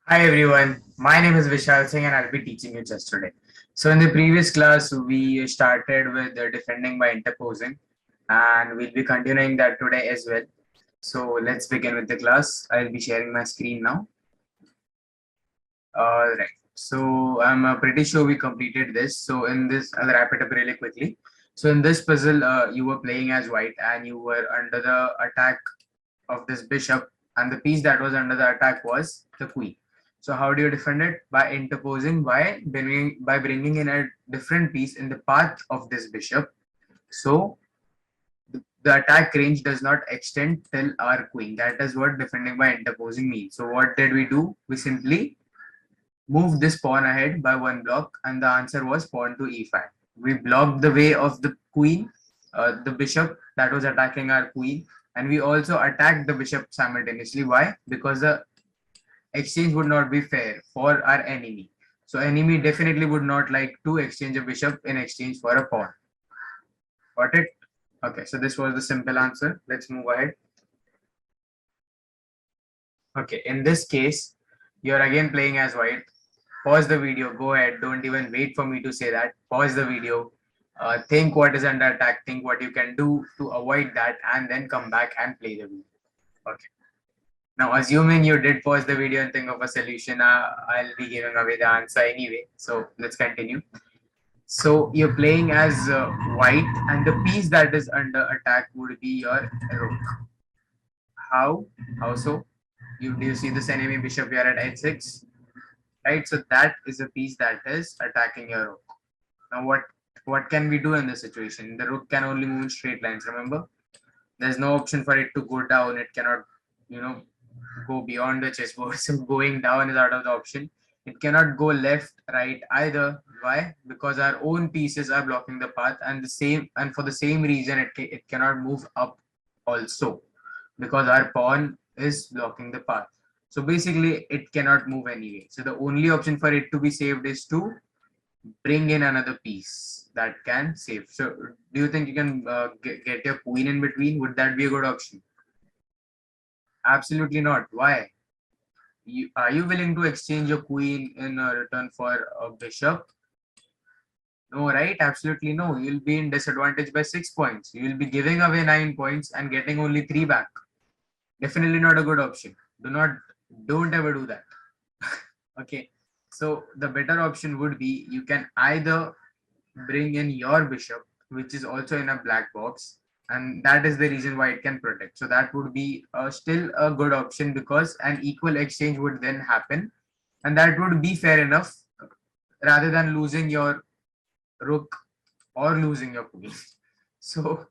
Hi everyone, my name is Vishal Singh and I'll be teaching you chess today. So in the previous class, we started with defending by interposing and we'll be continuing that today as well. So let's begin with the class. I'll be sharing my screen now. Alright, so I'm pretty sure we completed this. So in this, I'll wrap it up really quickly. So in this puzzle, you were playing as white and you were under the attack of this bishop, and the piece that was under the attack was the queen. So how do you defend it? By interposing, by bringing in a different piece in the path of this bishop. So the attack range does not extend till our queen. That is what defending by interposing means. So what did we do? We simply moved this pawn ahead by one block, and the answer was pawn to e5. We blocked the way of the queen, the bishop that was attacking our queen, and we also attacked the bishop simultaneously. Why? Because the exchange would not be fair for our enemy. So enemy definitely would not like to exchange a bishop in exchange for a pawn. Got it? Okay, so this was the simple answer. Let's move ahead. Okay, in this case, you're again playing as white. Pause the video, go ahead, don't even wait for me to say that. Pause the video, think what is under attack, think what you can do to avoid that, and then come back and play the video. Okay, now assuming you did pause the video and think of a solution, I'll be giving away the answer anyway, so let's continue. So you're playing as white, and the piece that is under attack would be your rook. How so? Do you see this enemy bishop here at h6? Right, so that is a piece that is attacking your rook. Now what can we do in this situation? The rook can only move in straight lines, remember? There's no option for it to go down. It cannot, you know, go beyond the chessboard. So going down is out of the option. It cannot go left, right either. Why? Because our own pieces are blocking the path, and for the same reason it cannot move up also, because our pawn is blocking the path. So basically it cannot move anyway. So the only option for it to be saved is to bring in another piece that can save. So do you think you can get your queen in between? Would that be a good option? Absolutely not. Why? Are you willing to exchange your queen in return for a bishop? No, right? Absolutely no. You'll be in disadvantage by 6 points. You will be giving away 9 points and getting only three back. Definitely not a good option. Don't ever do that. Okay. So the better option would be you can either bring in your bishop, which is also in a black box, and that is the reason why it can protect. So that would be still a good option, because an equal exchange would then happen, and that would be fair enough rather than losing your rook or losing your queen. So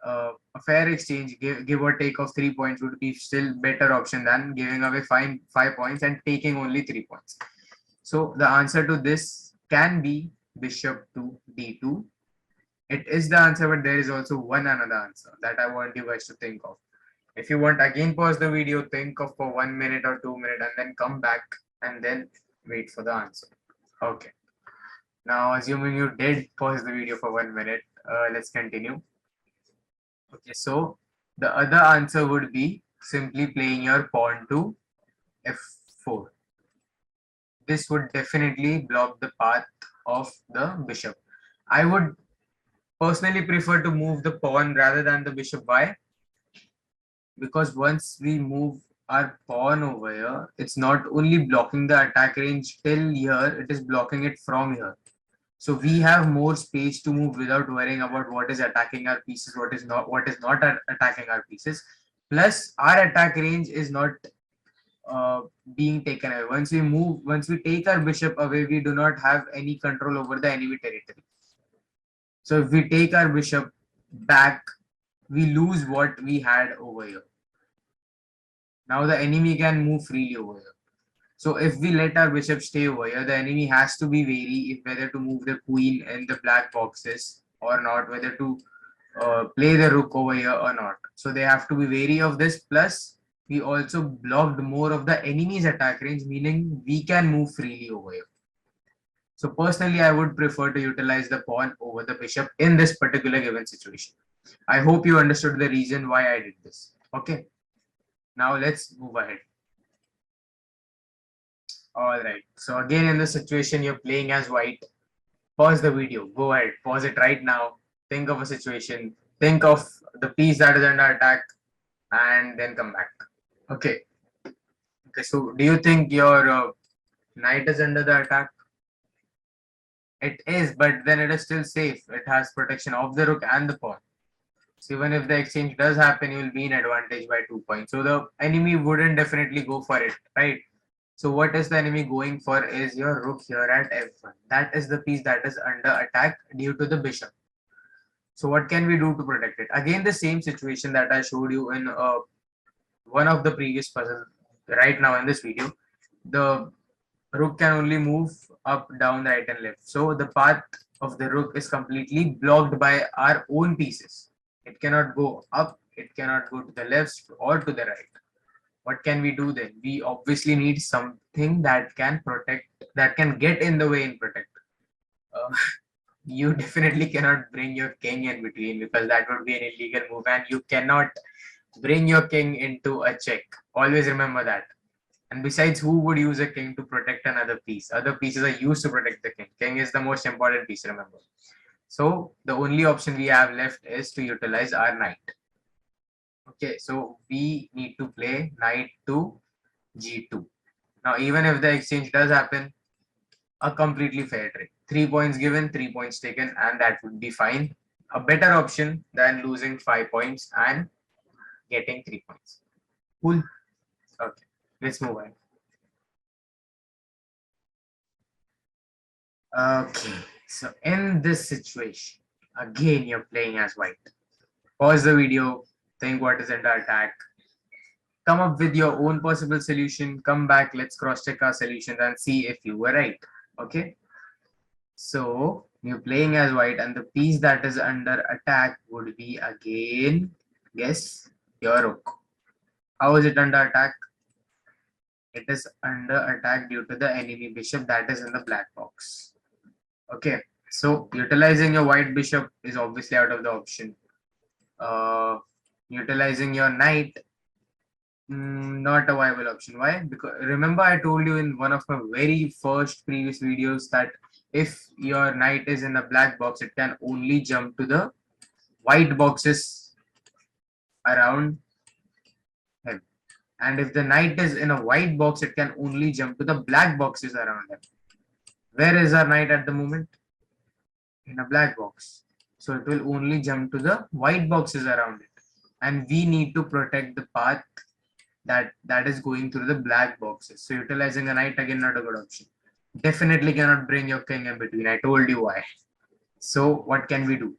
a fair exchange, give or take of 3 points, would be still better option than giving away 5 points and taking only 3 points. So the answer to this can be bishop to d2. It is the answer, but there is also one another answer that I want you guys to think of. If you want, again pause the video, think of for 1 minute or 2 minutes, and then come back and then wait for the answer. Okay. Now, assuming you did pause the video for 1 minute, let's continue. Okay, so the other answer would be simply playing your pawn to f4. This would definitely block the path of the bishop. I would personally prefer to move the pawn rather than the bishop. Why? Because once we move our pawn over here, it's not only blocking the attack range till here, it is blocking it from here. So we have more space to move without worrying about what is attacking our pieces, what is not attacking our pieces. Plus, our attack range is not being taken away. Once we take our bishop away, we do not have any control over the enemy territory. So if we take our bishop back, we lose what we had over here. Now the enemy can move freely over here. So if we let our bishop stay over here, the enemy has to be wary if whether to move the queen in the black boxes or not, whether to play the rook over here or not. So they have to be wary of this. Plus, we also blocked more of the enemy's attack range, meaning we can move freely over here. So personally, I would prefer to utilize the pawn over the bishop in this particular given situation. I hope you understood the reason why I did this. Okay. Now let's move ahead. All right. So again, in this situation, you're playing as white. Pause the video. Go ahead. Pause it right now. Think of a situation. Think of the piece that is under attack, and then come back. Okay. Okay. So, do you think your knight is under the attack? It is, but then it is still safe. It has protection of the rook and the pawn. So even if the exchange does happen, you will be in advantage by 2 points. So the enemy wouldn't definitely go for it, right? So what is the enemy going for is your rook here at f1. That is the piece that is under attack due to the bishop. So what can we do to protect it? Again, the same situation that I showed you in one of the previous puzzle right now in this video. The rook can only move up, down, right, and left. So the path of the rook is completely blocked by our own pieces. It cannot go up, it cannot go to the left or to the right. What can we do then? We obviously need something that can protect, that can get in the way and protect. Uh, you definitely cannot bring your king in between because that would be an illegal move, and you cannot bring your king into a check. Always remember that. And besides, who would use a king to protect another piece? Other pieces are used to protect the king. King is the most important piece, remember. So the only option we have left is to utilize our knight. Okay, so we need to play knight to g2. Now, even if the exchange does happen, a completely fair trade. 3 points given, 3 points taken, and that would be fine. A better option than losing 5 points and getting 3 points. Cool. Okay, let's move on. Okay, so in this situation, again you're playing as white. Pause the video, think what is under attack, come up with your own possible solution, come back, let's cross check our solutions and see if you were right. Okay, so you're playing as white and the piece that is under attack would be again, guess, your rook. How is it under attack? It is under attack due to the enemy bishop that is in the black box. Okay, so utilizing your white bishop is obviously out of the option. Utilizing your knight, not a viable option. Why? Because remember I told you in one of my very first previous videos that if your knight is in a black box, it can only jump to the white boxes around him. And if the knight is in a white box, it can only jump to the black boxes around him. Where is our knight at the moment? In a black box. So it will only jump to the white boxes around it. And we need to protect the path that is going through the black boxes. So utilizing a knight, again, not a good option. Definitely cannot bring your king in between. I told you why. So what can we do?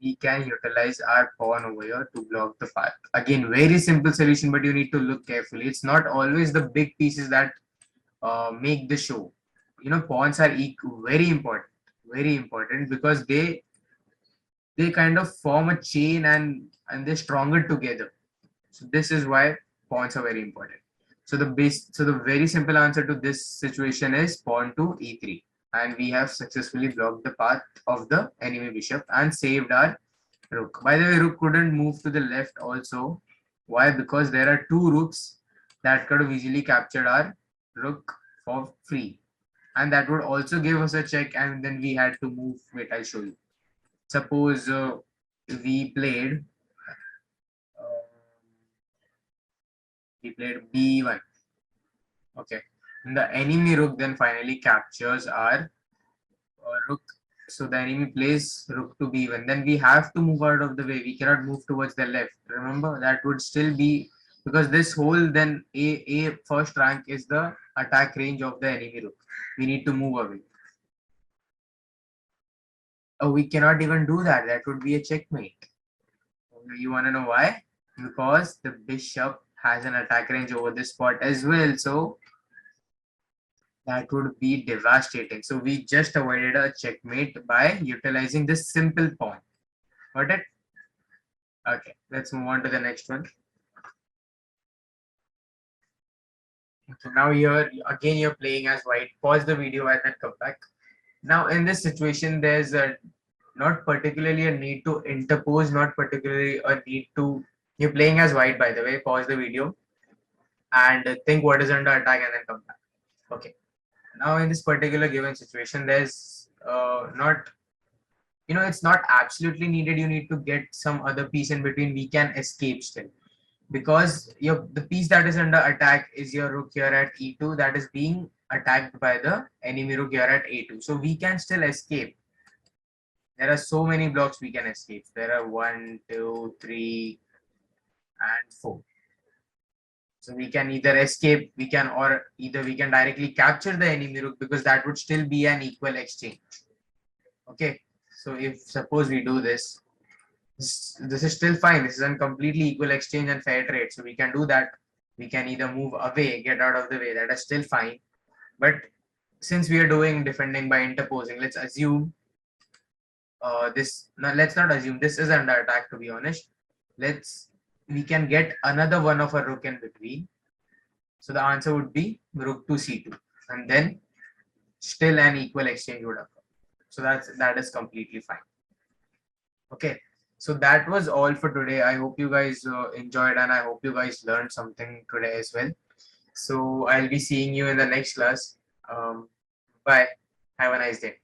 We can utilize our pawn over here to block the path. Again, very simple solution, but you need to look carefully. It's not always the big pieces that make the show. You know, pawns are very important because they kind of form a chain and they're stronger together. So this is why pawns are very important. So the very simple answer to this situation is pawn to e3, and we have successfully blocked the path of the enemy bishop and saved our rook. By the way, rook couldn't move to the left also. Why? Because there are two rooks that could have easily captured our rook for free, and that would also give us a check, and then we had to move. Wait, I'll show you. Suppose we played b1. Okay, and the enemy rook then finally captures our rook. So the enemy plays rook to b1. Then we have to move out of the way. We cannot move towards the left. Remember, that would still be because this whole then a first rank is the attack range of the enemy rook. We need to move away. Oh, we cannot even do that. That would be a checkmate. You want to know why? Because the bishop has an attack range over this spot as well. So that would be devastating. So we just avoided a checkmate by utilizing this simple pawn. Got it? Okay, let's move on to the next one. So now here again you're playing as white. Pause the video and then come back. Now in this situation, there's not particularly a need to interpose, not particularly a need to. You're playing as white, by the way. Pause the video and think what is under attack and then come back. Okay. Now in this particular given situation, there's not, it's not absolutely needed. You need to get some other piece in between. We can escape still, because the piece that is under attack is your rook here at e2 that is being attacked by the enemy rook here at a2. So we can still escape. There are so many blocks we can escape. There are 1, 2, 3, and 4. So we can either escape, or either we can directly capture the enemy rook, because that would still be an equal exchange. Okay. So if suppose we do this is still fine. This is a completely equal exchange and fair trade. So we can do that. We can either move away, get out of the way. That is still fine. But since we are doing defending by interposing, let's assume this. No, let's not assume this is under attack. To be honest, we can get another one of a rook in between. So the answer would be rook to c2, and then still an equal exchange would occur. So that is completely fine. Okay. So that was all for today. I hope you guys enjoyed, and I hope you guys learned something today as well. So I'll be seeing you in the next class. Bye. Have a nice day.